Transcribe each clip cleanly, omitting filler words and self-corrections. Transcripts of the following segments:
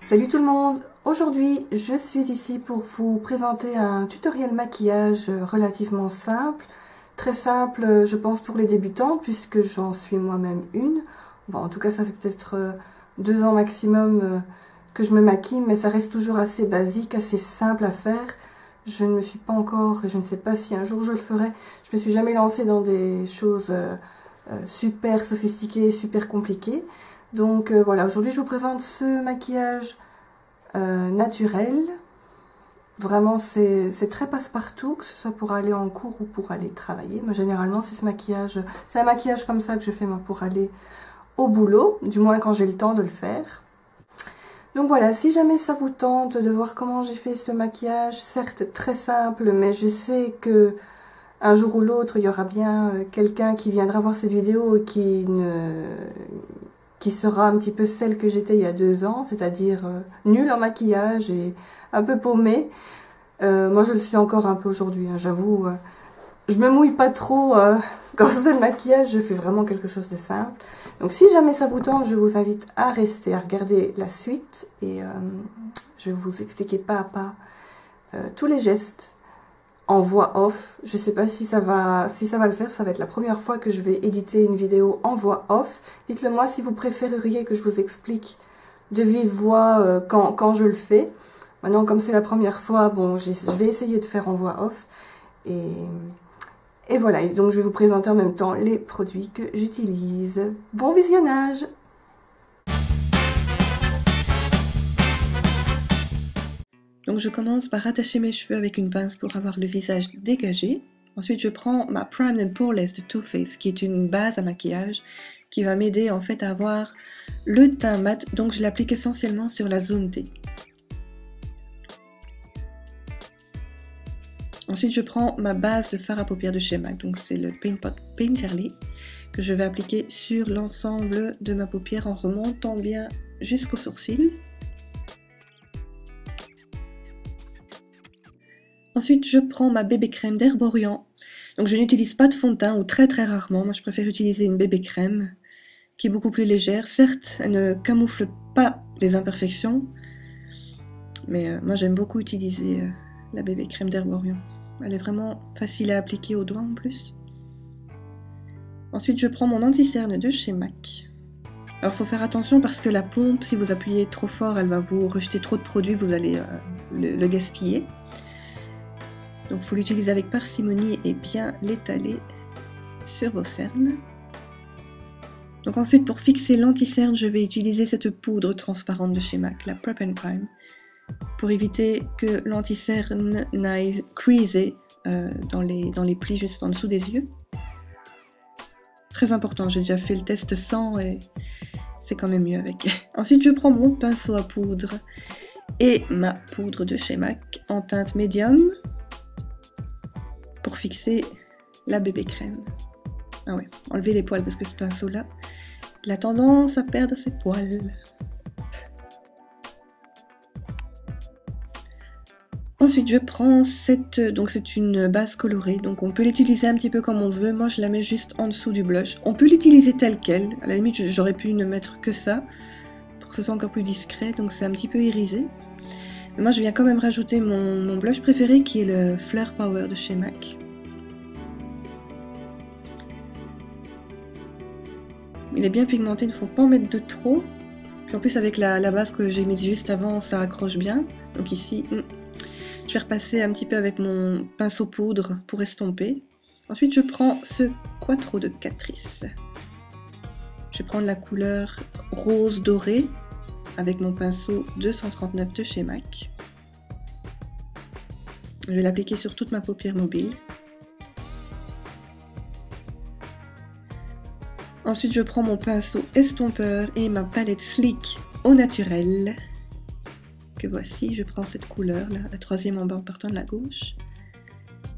Salut tout le monde! Aujourd'hui, je suis ici pour vous présenter un tutoriel maquillage relativement simple. Très simple, je pense, pour les débutants, puisque j'en suis moi-même une. Bon, en tout cas, ça fait peut-être 2 ans maximum que je me maquille, mais ça reste toujours assez basique, assez simple à faire. Je ne me suis pas encore, et je ne sais pas si un jour je le ferai, je me suis jamais lancée dans des choses super sophistiquées, super compliquées. Donc voilà, aujourd'hui je vous présente ce maquillage naturel. Vraiment c'est très passe-partout, que ce soit pour aller en cours ou pour aller travailler. Moi généralement c'est un maquillage comme ça que je fais moi, pour aller au boulot, du moins quand j'ai le temps de le faire. Donc voilà, si jamais ça vous tente de voir comment j'ai fait ce maquillage, certes très simple, mais je sais que un jour ou l'autre il y aura bien quelqu'un qui viendra voir cette vidéo et qui sera un petit peu celle que j'étais il y a 2 ans, c'est-à-dire nulle en maquillage et un peu paumée. Moi je le suis encore un peu aujourd'hui, hein, j'avoue. Je me mouille pas trop quand c'est le maquillage, je fais vraiment quelque chose de simple. Donc si jamais ça vous tente, je vous invite à rester, à regarder la suite et je vais vous expliquer pas à pas tous les gestes en voix off. Je sais pas si ça va le faire, ça va être la première fois que je vais éditer une vidéo en voix off. Dites-le moi si vous préféreriez que je vous explique de vive voix quand je le fais. Maintenant comme c'est la première fois, bon je vais essayer de faire en voix off. Et voilà, et donc je vais vous présenter en même temps les produits que j'utilise. Bon visionnage! Donc je commence par attacher mes cheveux avec une pince pour avoir le visage dégagé. Ensuite je prends ma Primed and Poreless de Too Faced qui est une base à maquillage qui va m'aider en fait à avoir le teint mat. Donc je l'applique essentiellement sur la zone T. Ensuite je prends ma base de fard à paupières de chez MAC, donc c'est le Paint Pot Painterly que je vais appliquer sur l'ensemble de ma paupière en remontant bien jusqu'aux sourcils. Ensuite, je prends ma bébé crème d'Herborian. Donc, je n'utilise pas de fond de teint ou très rarement. Moi, je préfère utiliser une bébé crème qui est beaucoup plus légère. Certes, elle ne camoufle pas les imperfections, mais moi, j'aime beaucoup utiliser la bébé crème d'Herborian. Elle est vraiment facile à appliquer aux doigts en plus. Ensuite, je prends mon anti-cerne de chez MAC. Alors, il faut faire attention parce que la pompe, si vous appuyez trop fort, elle va vous rejeter trop de produits, vous allez le gaspiller. Donc il faut l'utiliser avec parcimonie et bien l'étaler sur vos cernes. Donc ensuite pour fixer l'anti-cerne, je vais utiliser cette poudre transparente de chez MAC, la Prep and Prime, pour éviter que l'anti-cerne n'aille creaser dans les plis juste en dessous des yeux. Très important, j'ai déjà fait le test sans et c'est quand même mieux avec. Ensuite je prends mon pinceau à poudre et ma poudre de chez MAC en teinte médium, pour fixer la bébé crème. Ah ouais, enlever les poils parce que ce pinceau là, il a tendance à perdre ses poils. Ensuite je prends donc c'est une base colorée, donc on peut l'utiliser un petit peu comme on veut. Moi je la mets juste en dessous du blush. On peut l'utiliser telle quelle, à la limite j'aurais pu ne mettre que ça, pour que ce soit encore plus discret, donc c'est un petit peu irisé. Mais moi je viens quand même rajouter mon blush préféré qui est le Fleur Power de chez MAC. Il est bien pigmenté, il ne faut pas en mettre de trop. Puis en plus avec la base que j'ai mise juste avant, ça accroche bien. Donc ici, je vais repasser un petit peu avec mon pinceau poudre pour estomper. Ensuite je prends ce Quattro de Catrice. Je vais prendre la couleur rose doré avec mon pinceau 239 de chez MAC. Je vais l'appliquer sur toute ma paupière mobile. Ensuite, je prends mon pinceau estompeur et ma palette Sleek au naturel. Que voici, je prends cette couleur, là, la troisième en bas en partant de la gauche.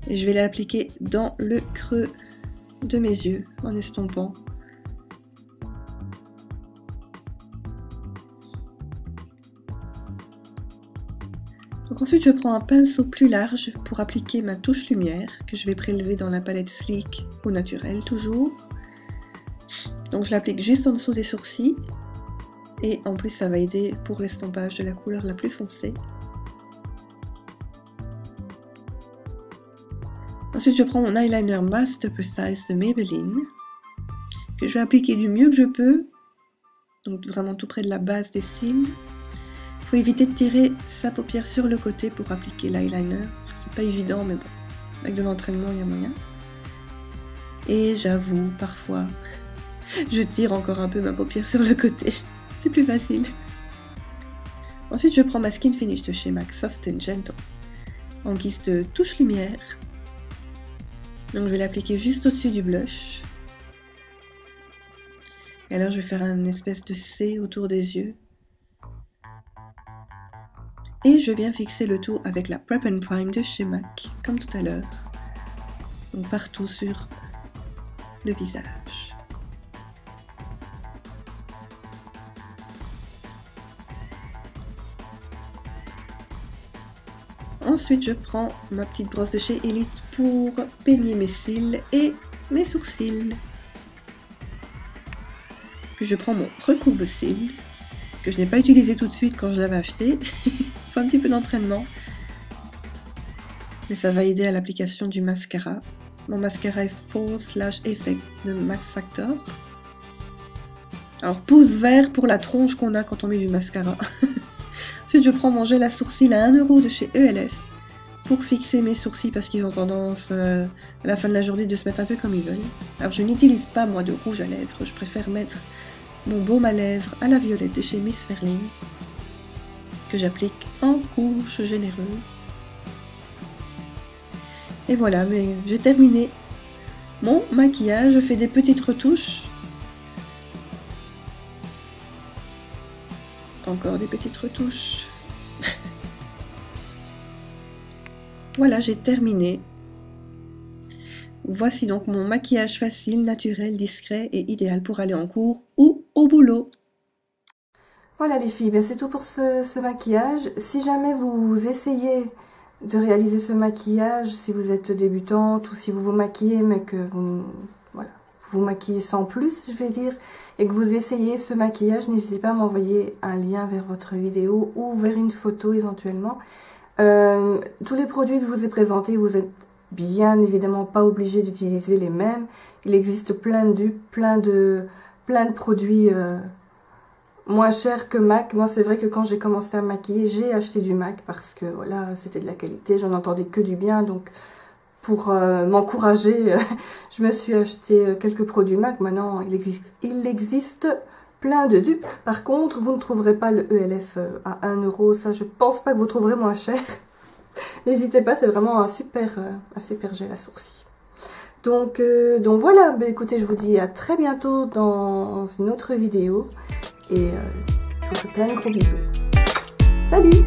Et je vais l'appliquer dans le creux de mes yeux en estompant. Donc ensuite je prends un pinceau plus large pour appliquer ma touche lumière que je vais prélever dans la palette Sleek au naturel toujours. Donc je l'applique juste en dessous des sourcils Et en plus ça va aider pour l'estompage de la couleur la plus foncée. Ensuite je prends mon eyeliner Master Precise de Maybelline, que je vais appliquer du mieux que je peux, donc vraiment tout près de la base des cils. Il faut éviter de tirer sa paupière sur le côté pour appliquer l'eyeliner, c'est pas évident mais bon, avec de l'entraînement il y a moyen. Et j'avoue, parfois, je tire encore un peu ma paupière sur le côté, c'est plus facile. Ensuite je prends ma Skin Finish de chez MAC Soft and Gentle, en guise de touche lumière. Donc je vais l'appliquer juste au-dessus du blush. Et alors je vais faire une espèce de C autour des yeux. Et je viens fixer le tout avec la Prep and Prime de chez MAC, comme tout à l'heure. Donc partout sur le visage. Ensuite je prends ma petite brosse de chez Elite pour peigner mes cils et mes sourcils. Puis je prends mon recourbe-cils, que je n'ai pas utilisé tout de suite quand je l'avais acheté. Il faut un petit peu d'entraînement. Mais ça va aider à l'application du mascara. Mon mascara est False Lash Effect de Max Factor. Alors pouce vert pour la tronche qu'on a quand on met du mascara. Ensuite je prends mon gel à sourcils à 1 € de chez ELF pour fixer mes sourcils parce qu'ils ont tendance à la fin de la journée de se mettre un peu comme ils veulent. Alors je n'utilise pas moi de rouge à lèvres, je préfère mettre mon baume à lèvres à la violette de chez Miss Ferling que j'applique en couche généreuse. Et voilà, mais j'ai terminé mon maquillage, je fais des petites retouches. Encore des petites retouches. Voilà, j'ai terminé. Voici donc mon maquillage facile, naturel, discret et idéal pour aller en cours ou au boulot. Voilà les filles, ben c'est tout pour ce maquillage. Si jamais vous essayez de réaliser ce maquillage, si vous êtes débutante ou si vous vous maquillez mais que vous vous maquillez sans plus, je vais dire, et que vous essayez ce maquillage, n'hésitez pas à m'envoyer un lien vers votre vidéo ou vers une photo éventuellement. Tous les produits que je vous ai présentés, vous êtes bien évidemment pas obligé d'utiliser les mêmes. Il existe plein de dupes, plein de produits moins chers que MAC. Moi c'est vrai que quand j'ai commencé à maquiller, j'ai acheté du MAC parce que voilà, c'était de la qualité, j'en entendais que du bien, donc pour m'encourager, je me suis acheté quelques produits MAC. Maintenant il existe plein de dupes. Par contre, vous ne trouverez pas le ELF à 1 €, ça je pense pas que vous trouverez moins cher. N'hésitez pas, c'est vraiment un super gel à sourcils. Donc voilà, bah, écoutez, je vous dis à très bientôt dans une autre vidéo. Et je vous fais plein de gros bisous. Salut!